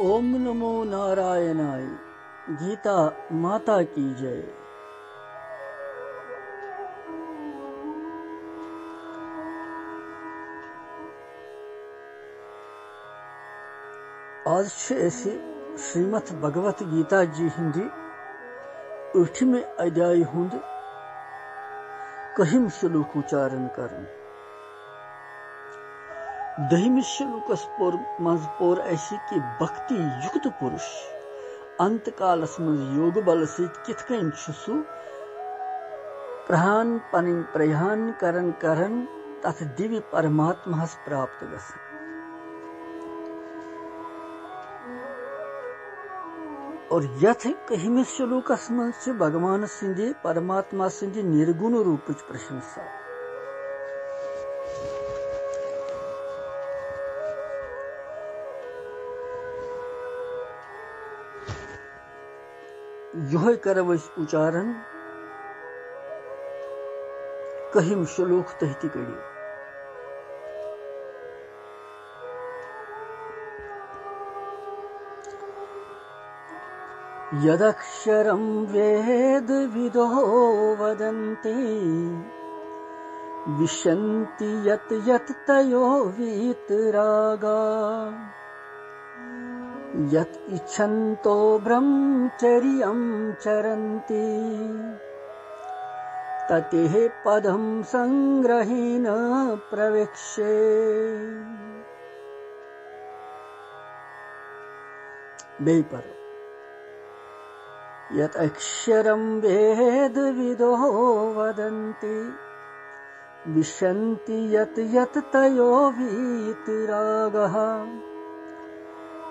ओम नमो नारायणाय। गीता माता की जय। आज श्रीमद् भगवत गीता जी हिंदी 8वें अध्याय हुंद कहिम श्लोक उच्चारण करन। 10वें श्लोकस मज पोर कि भक्ति युक्त पुरुष अंत कालस मज योग बल सहित किथ कन सु प्राण पन प्रयाण करन करन तथ दिव्य परमात्मा प्राप्त गसन। और यथ कहिमे श्लोकस मज भगवान सिंधि परमात्मा सिंधि निर्गुण रूप प्रशंसा। यो करव उच्चारण कहिम श्लोक तहति कड़ी। यदक्षरं वेद विदो वदन्ति विशन्ति यत् यत् तयो वीतरागा यत् इच्छन्तो ब्रह्मचर्यं चरन्ति ततेह पदं संग्रहेण प्रवेक्ष्ये। बेपर यत् अक्षरं वेद विदो वदन्ति विशन्ति यत् यत् तयो वीतरागः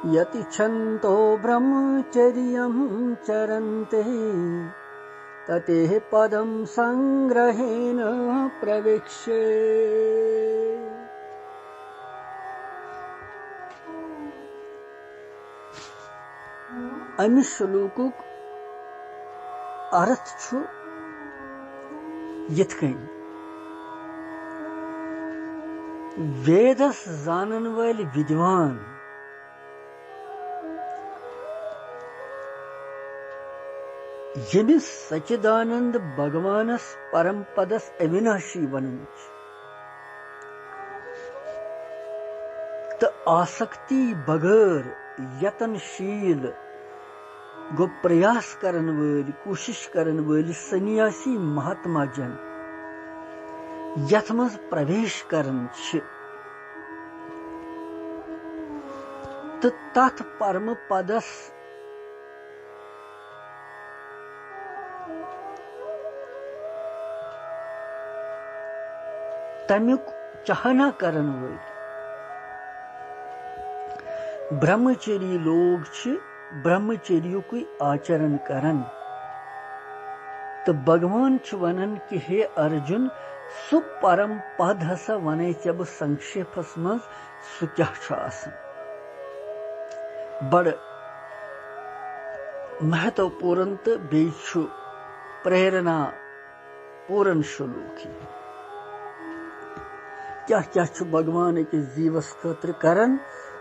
यत् इच्छन्तो ब्रह्मचर्यं चरन्ते ततेह पदं संग्रहेण प्रवेक्ष्ये। अमि श्लोकुक अर्थ छु यिथ कनि वेदस जानन वाले विद्वान यमिस सच्चिदानंद भगवानस परम पदस अविनाशी वनन त आसक्ति बगैर यतनशील गो प्रयास करन वाली कोशिश करन वाली सन्यासी महात्मा जन यथ मज प्रवेश करन त तथ परम पदस तमिक चाहना करन वाली ब्रह्मचर्य लोग ब्रह्मचर्य को आचरण करन। तो भगवान वनन कि हे अर्जुन सु परम पद हसा वने जब संक्षेपस मज सु क्या बड़ महत्वपूर्ण तो बेचु प्रेरणा पूर्ण श्लोक क्या क्या भगवान के जीवस खतर करन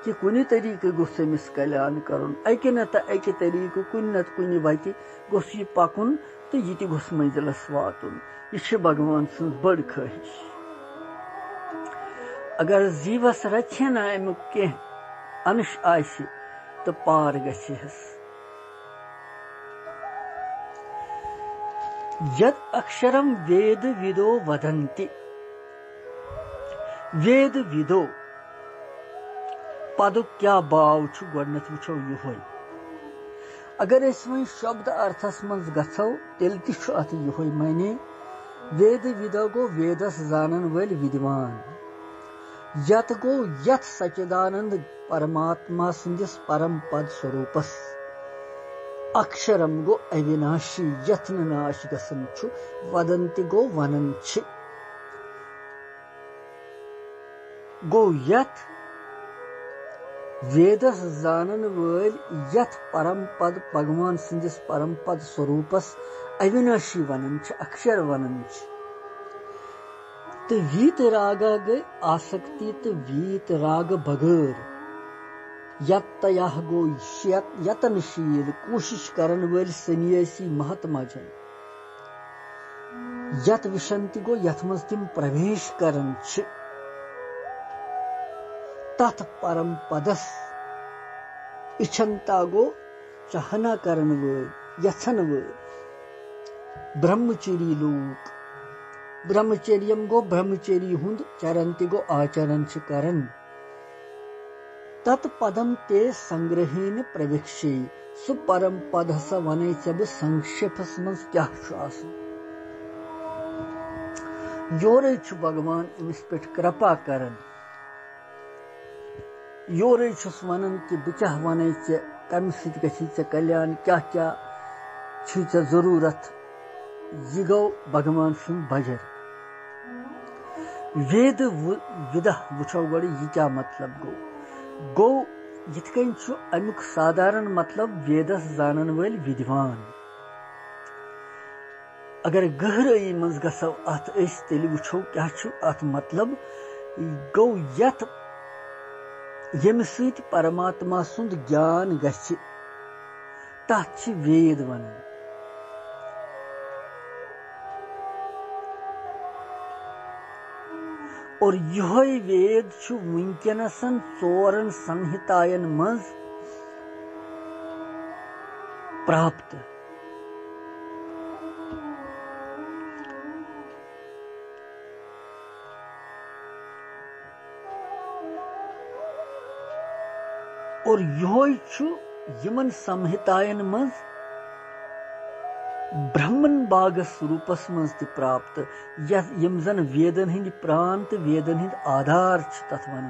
कि कुनि तरीके गोस अमिस कल्याण करन अके न अके तरीके कुन न कुनि वति गोस यह पकुन तो ये गोस मंजिलस वातुन। यह भगवान सं बड़ ख्वाहिश। अगर जीवस रखे न अमुक कह अंश आसि तो पार गछेस। यद अक्षरम वेद विदो वदन्ति वेद विदो पद क्या भाव गोडनथ वो यो। अगर वो शब्द अर्थस मज गो तेल अत यो माने वेद विदो गो वेदस जानन वाल विद्वान यत गो यथ सच्चिदानंद परमात्मा सिंदिस परम पद स्वरूपस अक्षरम गो अविनाशी यथ न नाश गसन वदंति गो वनन गो यथ वेदस जानन वाल यथ परम पद भगवान सिंदिस परम पद स्वरूपस अविनाशी वनन अक्षर वनन। तो वीत राग गई आसक्ति तो वीत राग बगैर यत्तयाह गो यतनशील कोशिश करन वल सन्यासी महात्मा जन यत विशंति गो यथ मज तिम प्रवेश करन छ तथ परम पदस इच्छनता गो चाहना करन वल यथन वल ब्रह्मचर्य लोक ब्रह्मचर्यम गो ब्रह्मचर्य हुंद चरंति गो आचरण छ करन तत्पदम ते संग्रहेन प्रवेक्षे सु परम पद स वने सब संक्षेपस मज क्या योरे छु भगवान अमिस पे कृपा करन योरे छुस वनन कि बह क्या वन ऐ कम सत गि कल्याण क्या क्या छु जरूरत यह गो भगवान सुन बजर वेद विदा वुचो गो यह क्या मतलब गो यथ कन अमुक साधारण मतलब वेदस जानन वल विद्वान अगर गहराई मज गसो अत तेल वुचो क्या अत मतलब गो यथ यम सत परमात्मा सुंद ज्ञान गछि तथ वेद वनन और यह वेद वुनकनसन 4 संहितायन मज प्राप्त और यमन संहितायन मज ब्रह्मन बागस रूपस मज त प्राप्त यम जन वेदन हिंद प्राण तो वेदन हिंद आधार तथ वन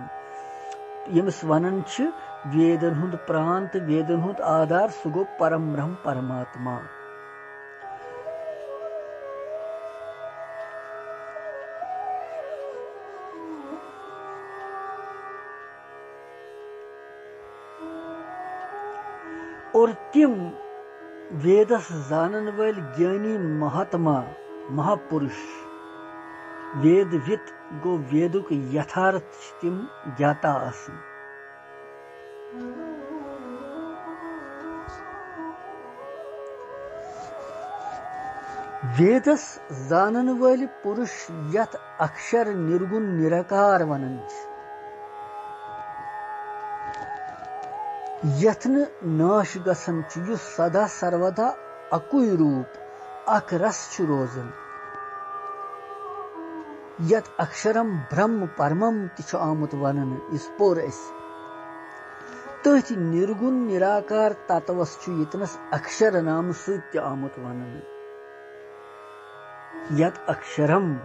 यमस वनन वेदन हुंद प्राण तो वेदन हुंद आधार सह गो परम ब्रह्म परमात्मा और तिम वेदस जानन वल ज्ञानी महात्मा महापुरुष वेदवित गो वेदुक यथार्थ तिम ज्ञाता आसन वेदस जानन वल पुरुष यथ अक्षर निर्गुण निराकार वनन यथन नाश गसन युस सदा सर्वदा अकुय रूप अक रस रोजन यत अक्षरम ब्रह्म परमम ति आमुत वनन इस पोर तथ निर्गुण निराकार तत्वस यतनस अक्षर नाम सत आमुत वनन यत अक्षरम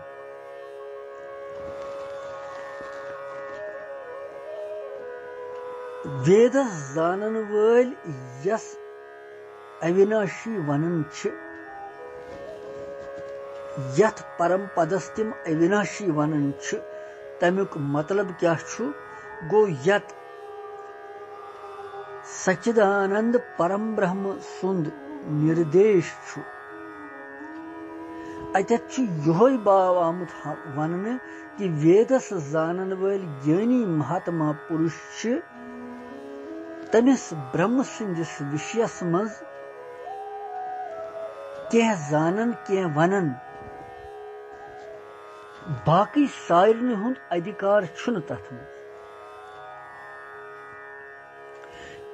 वेद जानन वल यस अविनाशी वनन यथ परम पदस तिम अविनाशी वनन तमुक मतलब क्या गो यत सच्चिदानंद परम ब्रह्म सुंद निर्देश अतः योय भाव आमुत वन कि वेदस जानन वल ज्ञानी महात्मा पुरुष तमिस ब्रह्म सुंदिस विषयस मज कह जानन कह वनन बाकी सारनि हुंद अधिकार छुन तथ मज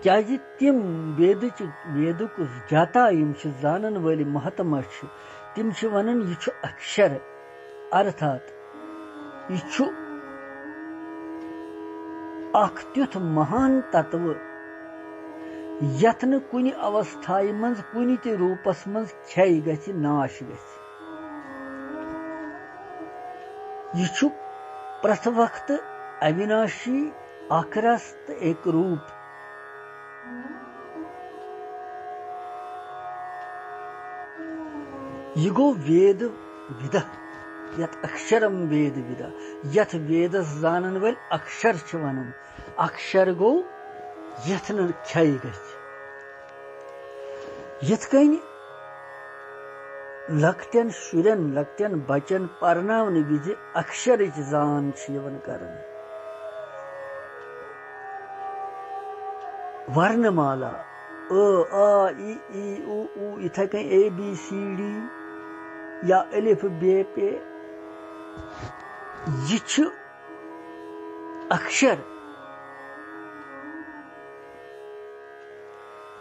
क्या तिम वेदुक ज्ञाता यम जानन वल महात्मा तिम वनन यह अक्षर अर्थात यह तुथ महान तत्व यथन कुनि अवस्थाई मज कुनि ते रूपस मज क्षय गछि नाश गछि यह प्रथ वक्त अविनाशी अकरस्त एक रूप यह गो वेद विदा यत अक्षरम वेद विदा यथ वेदस जानन वल अक्षर वनन अक्षर गो यथन क्षय गथ कन लकटन शुरन लकटन बचन परनावन विज अक्षर जान कर वर्णमाला अ आ इ ई उ ऊ इथे कन ए बी सी डी या अलिफ बे पे यह अक्षर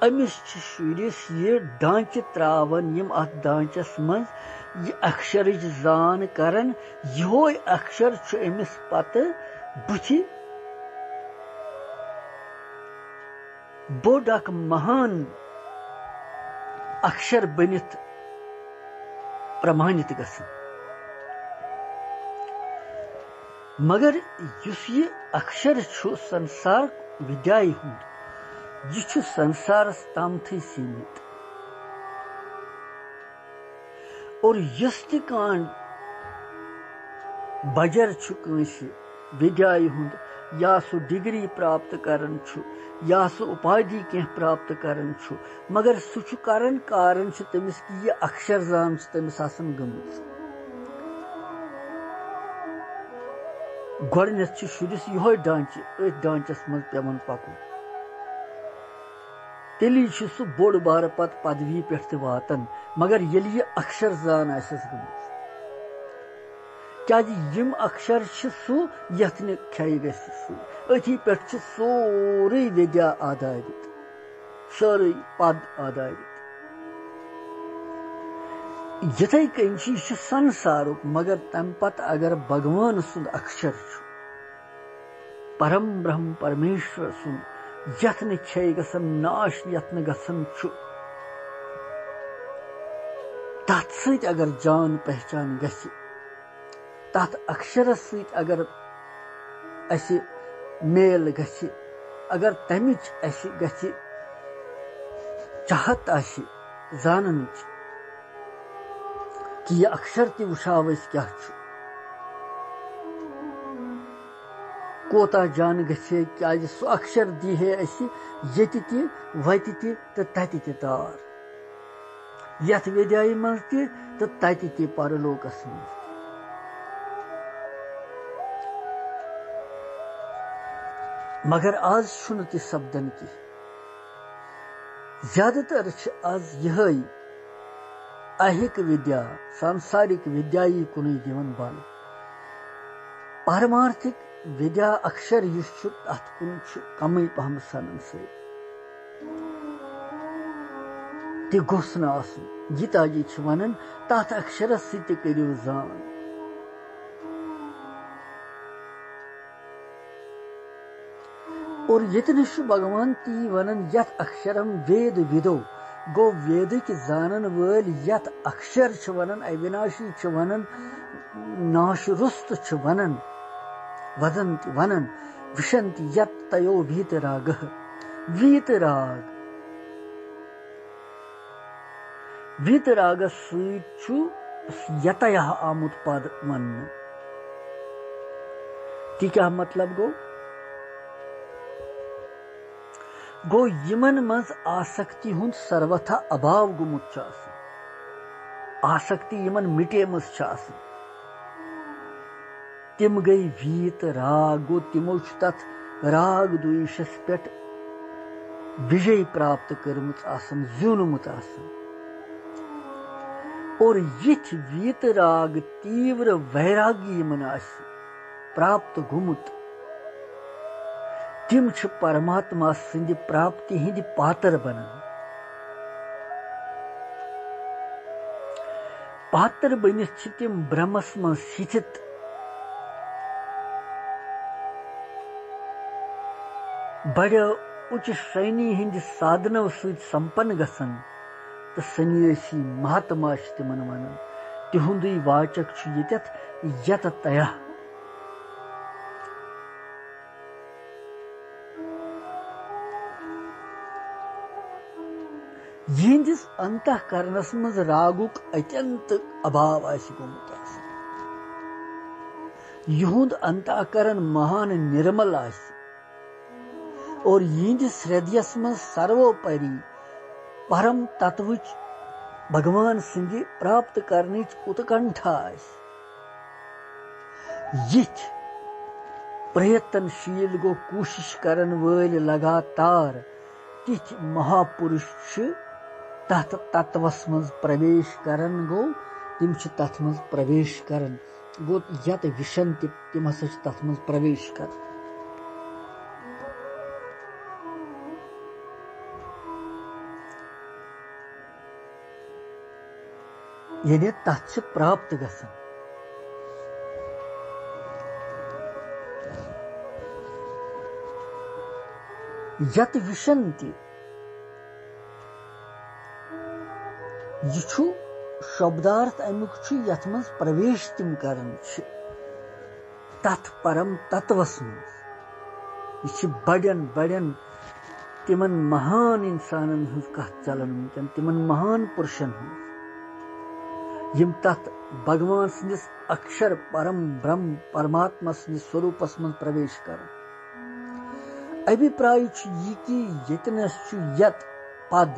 अमिस शुरिस यह ढांचे त्रावन यम अत ढांचस मज यह अक्षर जान करन योय अक्षर अमिस पत बुथि बोड अख महान अक्षर बनित प्रमाणित गसन मगर युस यह अक्षर संसार विद्याय हुंद यह संसारस तामथी सीमित और यस ति कान बजर विद्याय हुंद या सु डिग्री प्राप्त करन या सु उपाधि कह प्राप्त करन मगर सु करन कारण तमिस कि यह अक्षर जान तमिस आसन गमत गोडनेथ शुरिस यह ढांचे अथ ढांचस मज पेवन पकुन तेली सु बोड़ बार पत पदवी पे वातन मगर ये यह अक्षर जान आसस गमत क्या यम अक्षर सु यथ खे गथि पे सोरे विद्या आधारित सारे पद आधारित यथे कन संसारुक मगर तम पत अगर भगवान सुंद अक्षर परम ब्रह्म परमेश्वर सुंद यथ खे गसन नाश यथ गसन तथ सत अगर जान पहचान गि तथ अक्षर सत अगर अस मेल गि अगर तमिच अस गि चाहत आश जानन कि यह अक्षर ति वुछाव क्या कोता जान गए क्या सु अक्षर दी है ये वत तत तार यथ विद्याय मज तत परलोकस मज मगर आज छुन ति सपदन की ज्यादातर आज यह अहिक विद्या सांसारिक विद्या कुन दिवन बल पारमार्थिक विद्या अक्षर अत कुन कम पहम सनन सह गोस न यीताजी वनान तथ अक्षरस सत करियो जान और यतन भगवान ती वनान यथ अक्षरम वेद विदो गो वेदिक जानन वल यथ अक्षर वनान अविनाशी वनान नाश रुस्त वनान वदन्ति वनन विशन्ति यत् तयो वीतराग वीतराग सु यतय आमुत पद वन ती क्या मतलब गो यमन मज आसक्ति हुंद सर्वथा अभाव गुमुत आसक्ति यमन मिटेमस तिम गई वीत राग गो तिमो तथ राग द्वेषस पे विजय प्राप्त कर्मुत ज्यूनमुत और यथ वीत राग तीव्र वैरागी यमन प्राप्त गुमुत तिम परमात्मा सिंध प्राप्ति हिंद पातर बनन पातर बनित तिम ब्रह्मस मन स्थित बड़ उच्च श्रेणी हिंद साधनों सहित संपन्न गसन तो सन्यासी महात्मा तिमन वनान तिहुंद वाचक यत तया यिंदिस अंतःकरणस मज रागुक अत्यंत अभाव गोमुत युहुंद अंतःकरण महान निर्मल और यिंदिस हृदयस मज सर्वोपरि परम तत्वच भगवान सिंह प्राप्त करने उत्कंठा यिथ प्रयत्नशील गो कोशिश करन वल लगातार तिथ महापुरुष तथ तत्वस मज प्रवेश करन गो तिम तथ मज प्रवेश करन गो यत विशन तिम हसा तथ मज प्रवेश कर ये तथ प्राप्त गसन यत विशन यह शब्दार्थ अमुक यथ मज प्रवेश तिम करन तथ परम तत्वस मज यह बड़न बड़न तिमन महान इंसानन हज कथ चलन वनकन तिमन महान पुरुषन हज यम तथ भगवान सदिस अक्षर परम ब्रह्म परमात्मा सदिस स्वरूपस मज प्रवेश कर अभिप्राय यह कि यतनस यत पद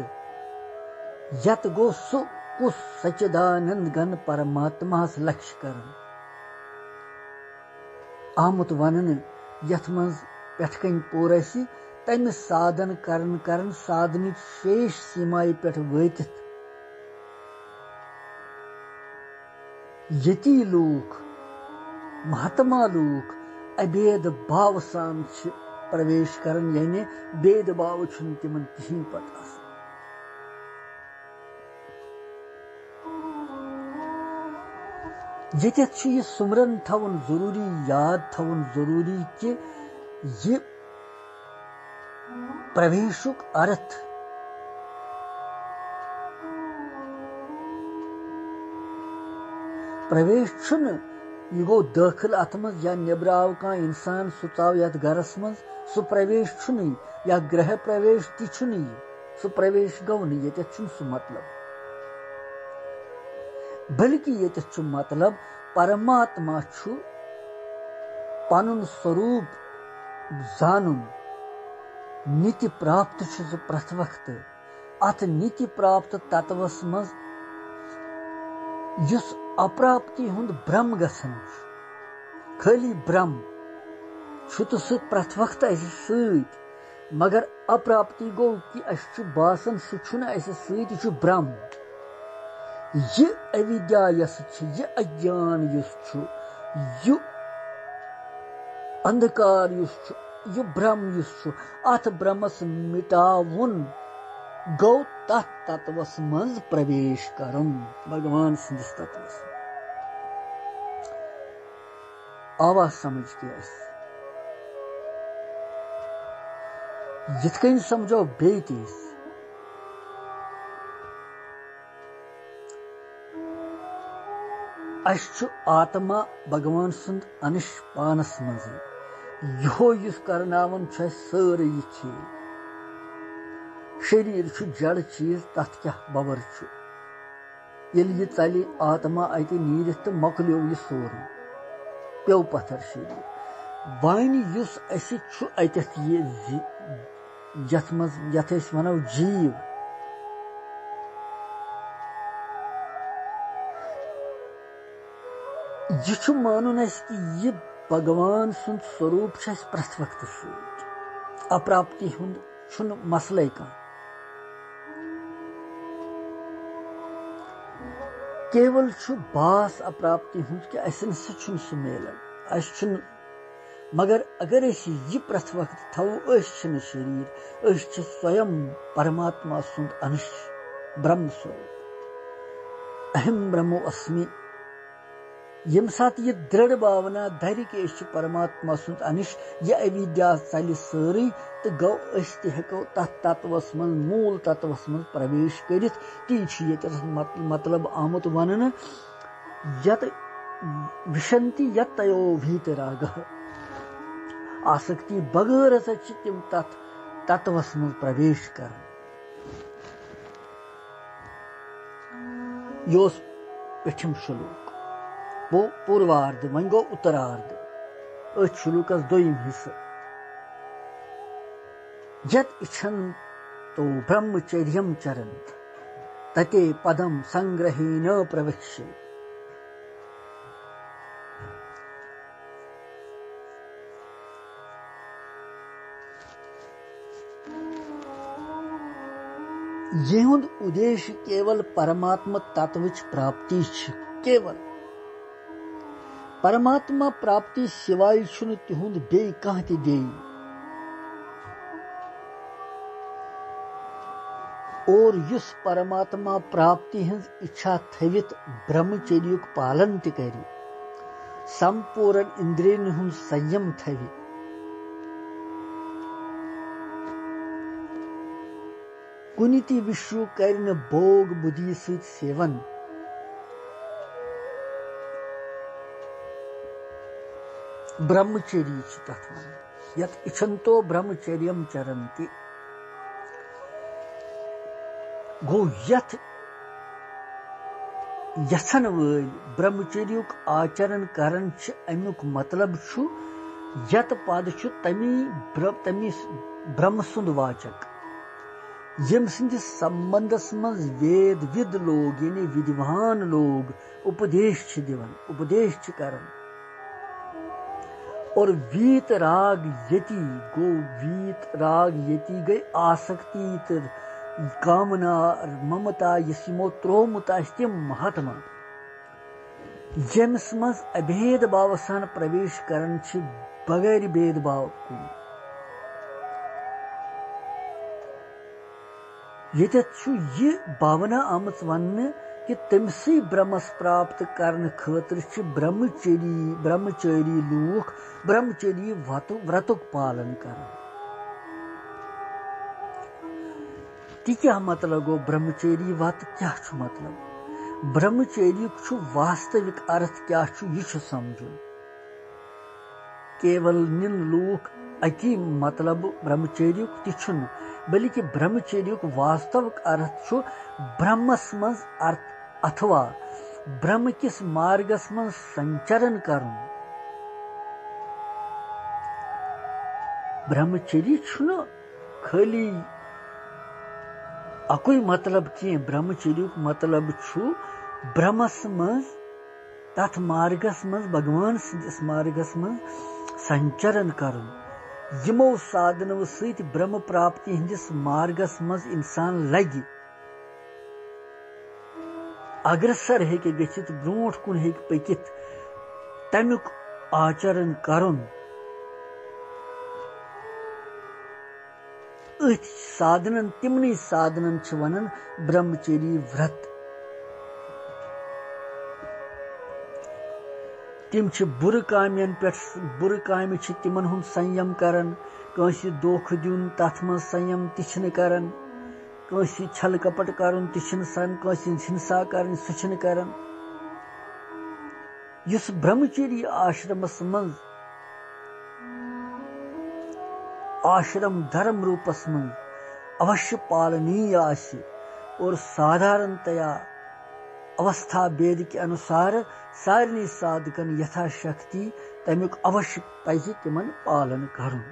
यत गो सु कुस सच्चिदानंद घन परमात्मा लक्ष्य कर आमुत वन यथ मज पेठ कन पोर तम साधन करन साधन शेष सीमाई पे वतित यती लूख महात्मा लूख अभेद भाव सान प्रवेश करन यानी भेदभाव तिमन कहीं पता यह सुमरन थवन जरूरी याद थवन जरूरी कि यह प्रवेशुक अर्थ प्रवेश यह गो दाखिल अत मज या नबर आव कह इंसान सह आव यथ गरस मज सह प्रवेश या गृह प्रवेश तह सह प्रवेश गो ये सह मतलब बल्कि ये मतलब परमात्मा पनुन स्वरूप जानन नित्य प्राप्त प्रथ वक्त अत नित्य प्राप्त तत्वस मज युस अप्राप्ति हुंद भ्रम गसन खाली भ्रम तो सह प्रथ वक्त सत मगर अप्राप्ति गो कि अस बासन सह भ्रम यह अविद्या यह अज्ञान यह अंधकार यह भ्रम अथ भ्रमस मिटावन गो तथ तत्वस मज प्रवेश करन भगवान सिंदिस तत्वस आवाज समझ के यिथ कन समझो बेय तीस आत्मा भगवान सुंद अनिश पानस मज यो करनावन सारी चीज शरीर जड़ चीज तथ क्या बवर ये चलि आत्मा अत नीर तो मकलो यह सोरी पेव पत्थर शरीर वन अतथ यथ वनो जीव यह मानुन कि यह भगवान सुंद स्वरूप प्रथ वक्त अप्राप्ति हुंद मसले कह केवल बास अप्राप्ति हुंद कि सह मिलन मगर अगर यह प्रथ वक्त थवो शरीर स्वयं परमात्मा सुंद अंश ब्रह्म स्वरूप अहम ब्रह्मो अस्मि यम सात यह दृढ़ भावना धर कि परमात्मा सुंद अंश यह अविद्या चल सारी तो गो हेको तथ तत्वस मज मूल तत्वस मज प्रवेश कर ती मतलब आमुत वन यत विशंति यत तयो भीतराग आसक्ति बगैर तिम तथ तत्वस मज प्रवेश कर यह पेठम श्लोक वो पूर्वार्ध वन गो उत्तरार्ध श्लोकस दोयम हिस्सा यत इच्छन तो ब्रह्मचर्यम चरन तते पदम संग्रहेण प्रवक्ष्ये यहुंद उद्देश्य केवल परमात्मा तत्वच प्राप्ति केवल परमात्मा प्राप्ति सिवाय छुन तिहुंद बे कह ते देय और युस परमात्मा प्राप्ति हंस इच्छा थवित ब्रह्मचर्युक पालन ते करि संपूर्ण इंद्रियन हुंद संयम थवि कुनिति विश्व करन भोग बुद्धि सहित सेवन ब्रह्मचर्य तथ यत इच्छन्तो ब्रह्मचर्यम चरन्ति गो यथ यथन वल ब्रह्मचर्युक आचरण करन छ अमुक मतलब छु यत पद छु तमी ब्रह्म सुंद वाचक यम सिंध संबंधस मज वेद विद लोग यानी विद्वान लोग उपदेश छ दिवन उपदेश छ करन और वीत राग यति गो वीत राग यति गई आसक्ति कामना ममता यमो त्रोमुत तम महात्मा यमस मज अभेद भाव सान प्रवेश करन छ बगैर भेदभाव ये भावना आमच वन कि तमसी ब्रह्मस प्राप्त करने खतर ब्रह्मचरी लूख ब्रह्मचरी व्रतुक पालन कर क्या मतलब गो ब्रह्मचरी व्रत क्या मतलब ब्रह्मचर्य वास्तविक अर्थ क्या यह समझुन केवल निन लूख अकी मतलब ब्रह्मचर्य तुन बल्कि ब्रह्मचर्य वास्तविक अर्थ ब्रह्मस मज अर्थ अथवा ब्रह्म किस मार्गस मज संचरण कर ब्रह्मचर्य खाली अकुई मतलब कि ब्रह्मचर्य मतलब ब्रह्मस मज तथ मार्गस मज भगवान सिंदिस मार्गस मज संचरण कर यमो साधनों सहित ब्रह्म प्राप्ति हंदिस मार्गस मज इंसान लगे अग्रसर हेके गच्छित ब्रोंठ कुन हेके पकित तमिक आचरण करुन साधनन तिमनी साधनन छ वनन ब्रह्मचर्य व्रत तिम छ बुर कामयन पे बुर काम छ तिमन हुन संयम करन कंसी दोख दिन तथ मन संयम तिछन करन कंसी छल कपट करन तिछन सन कंसी हिंसा करन सुछन करन युस ब्रह्मचर्य आश्रमस मन आश्रम धर्म रूपस मन अवश्य पालनीय आसि और साधारणतया अवस्था वेद के अनुसार सारनी साधकन यथाशक्ति तमिक अवश्य पज तिमन पालन करुन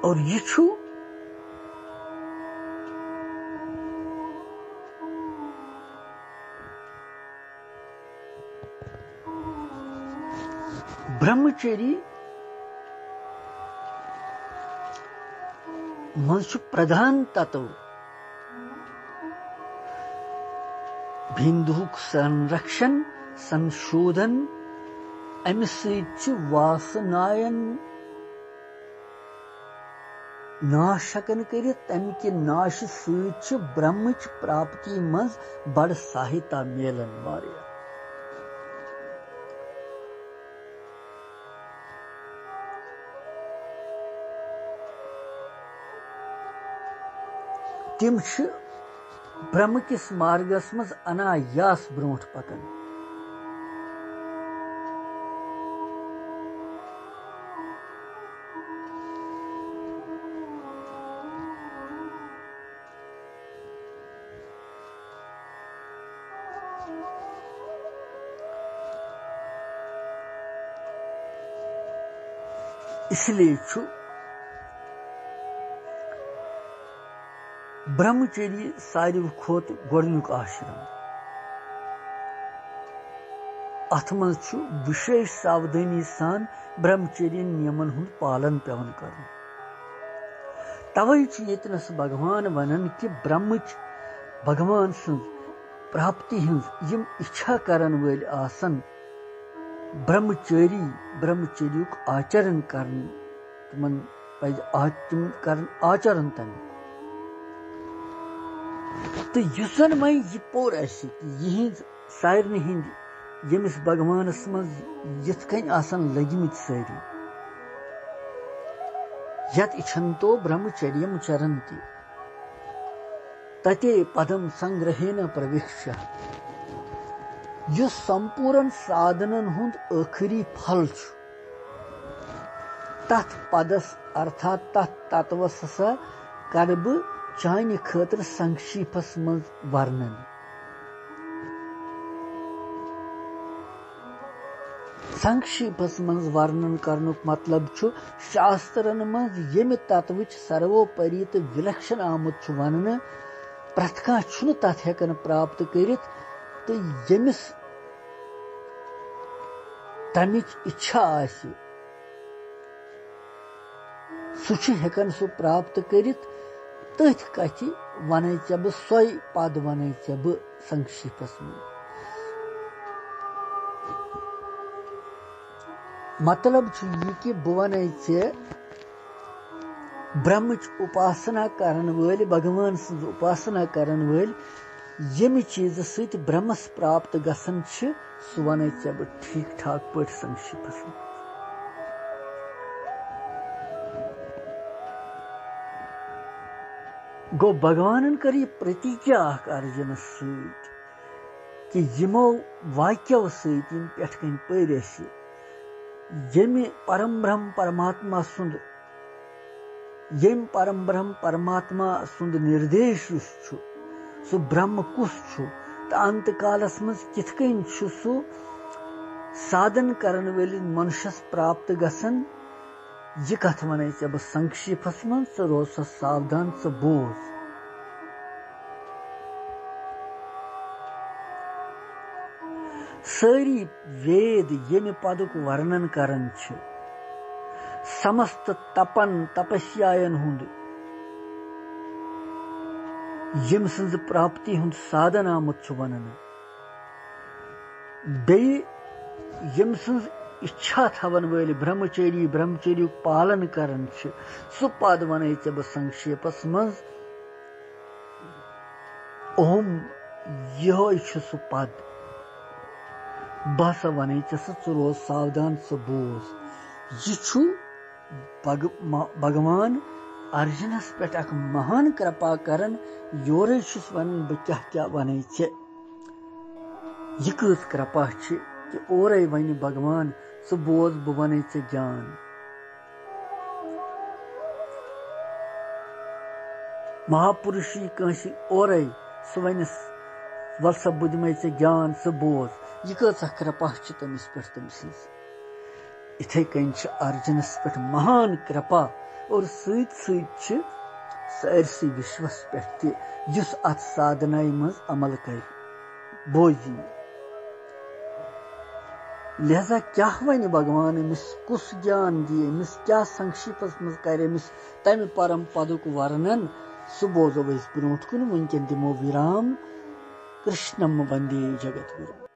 और ये ब्रह्मचर्य मनुष्य प्रधान तत्व भिंदुक संरक्षण संशोधन अमिस वासनायन नाशकन कर तमिक नाश सच ब्रह्मच प्राप्ति मज बड़ सहायता मिलन वारिया तिम ब्रह्म किस मार्गस मज अनायास ब्रोंठ पकन इसलिए ब्रह्मचर्य सारी खोत गोडनुक आश्रम अथ मज विशेष सावधानी सान ब्रह्मचर्य नियमन हुंद पालन पेवन कर। तवे यतनस भगवान वनन कि भगवान सं प्राप्ति हज यम इच्छा करन वल आसन ब्रह्मचर्युक आचरण करन तमन पज आचरण तन तो युसन मैं यह पोर यहिंद सारन हिंद यमिस भगवानस मज यिथकन आसन लगिमित सारी यत इच्छन्तो ब्रह्मचर्यम चरन्ति तते पदम संग्रहेन प्रवेश्य यु संपूर्ण साधनन हुंद आखिरी फल तथ पदस अर्थात तथ तत्वस हसा कर बह चानि खतर संक्षिप्तस मज वर्णन। संक्षिप्तस मज वर्णन करनुक मतलब छु शास्त्रन मज यमि तत्वच सर्वोपरि तो विलक्षण आमुत वन प्रथ कह तथ हेकन प्राप्त करित तो यमिस तमिच इच्छा आसि सु हेकन सु प्राप्त करित तथ कथ वन चे बह सोई पद वन चे बह संक्षिप्तस में। मतलब यह कि बह वन चे ब्रह्मच उपासना करन वल भगवान सज उपासना करन वल यमि चीज सत ब्रह्मस प्राप्त गसन सु वन चे बह ठीक ठाक पे संक्षिप्तस में। गो भगवान कर यह प्रतिज्ञा अर्जुन सत कि यमो वाक्यों सत पेठ कन पर यमि परम ब्रह्म परमात्मा सुंद यम परम ब्रह्म परमात्मा सुंद निर्देश सु ब्रह्म कुस तो अंत कालस मज किथ कन सु साधन करन वल मनुष्यस प्राप्त गसन यह कथ वन चे बह संक्षिप्तस मज च रोज सावधान च बोज। सारी वेद यमि पदुक वर्णन करन समस्त तपन तपस्यायन हुंद यम सज प्राप्ति हुंद साधन आमुत वनन बे यम सज इच्छा थवन वल ब्रह्मचर्य पालन करन सु पद वन चे बह संक्षेपस मज ओम यह सु पद बह वन च रोज सावधान च बोज। यह भगवान अर्जुनस पे महान कृपा करन योरे वन बह क्या क्या वन चे यह कस कृपा कि और वन भगवान सु बोज बह वन चे ज्ञान। महापुरुष कंस और सु वन वल सा बह दिमे चे ज्ञान सु बोज यह कस कृपा तमिस पे तम इथे कन अर्जुनस पे महान कृपा और सत सारसी विश्वस पे अत साधना मज अमल कर बोजी। लिहाजा क्या वन भगवान अमिस कुस ज्ञान दी अमिस क्या संक्षिप्तस मज कर तमि परम पदुक वर्णन सु बोजो ब्रोट कुन वनकन दिमो विराम। कृष्णम वंदे जगत गुरु।